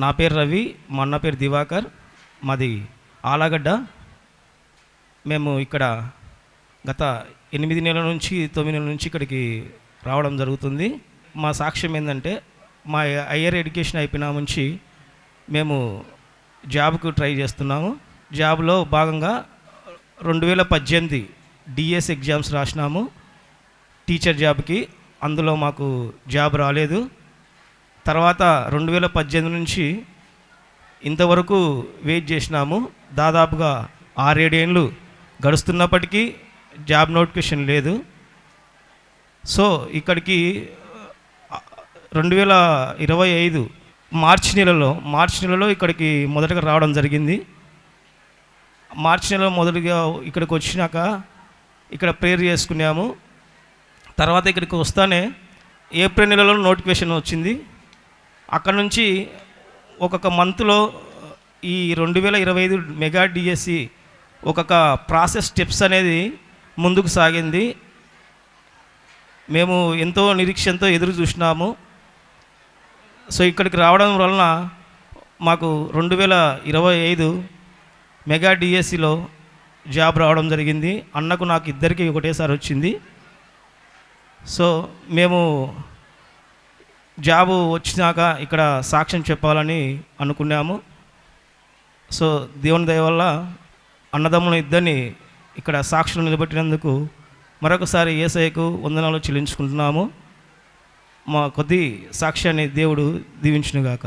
నా పేరు రవి, మా అన్న పేరు దివాకర్, మాది ఆలగడ్డ. మేము ఇక్కడ గత 8 నెలల నుంచి 9 నెలల నుంచి ఇక్కడికి రావడం జరుగుతుంది. మా సాక్ష్యం ఏంటంటే, మా హయ్యర్ ఎడ్యుకేషన్ అయిపోయిన నుంచి మేము జాబ్కు ట్రై చేస్తున్నాము. జాబ్లో భాగంగా 2018 డిఎస్ ఎగ్జామ్స్ రాసినాము టీచర్ జాబ్కి. అందులో మాకు జాబ్ రాలేదు. తర్వాత 2018 నుంచి ఇంతవరకు వెయిట్ చేసినాము. దాదాపుగా 6-7 ఏళ్ళు గడుస్తున్నప్పటికీ జాబ్ నోటిఫికేషన్ లేదు. సో ఇక్కడికి 2025 మార్చి నెలలో ఇక్కడికి మొదటగా రావడం జరిగింది. మార్చి నెలలో మొదటిగా ఇక్కడికి వచ్చినాక ఇక్కడ ప్రేయర్ చేసుకున్నాము. తర్వాత ఇక్కడికి వస్తానే ఏప్రిల్ నెలలో నోటిఫికేషన్ వచ్చింది. అక్కడ నుంచి ఒక్కొక్క మంత్లో ఈ 2025 మెగా డిఎస్సి ఒక్కొక్క ప్రాసెస్ స్టెప్స్ అనేది ముందుకు సాగింది. మేము ఎంతో నిరీక్షణతో ఎదురు చూసినాము. సో ఇక్కడికి రావడం వలన మాకు 2025 మెగా డిఎస్సిలో జాబ్ రావడం జరిగింది. అన్నకు నాకు ఇద్దరికి ఒకటేసారి వచ్చింది. సో మేము జాబు వచ్చినాక ఇక్కడ సాక్ష్యం చెప్పాలని అనుకున్నాము. సో దేవుని దయ వల్ల అన్నదమ్ముల ఇద్దరిని ఇక్కడ సాక్షులు నిలబెట్టినందుకు మరొకసారి యేసయ్యకు వందనాలు చెల్లించుకుంటున్నాము. మా కొద్ది సాక్ష్యాన్ని దేవుడు దీవించునుగాక.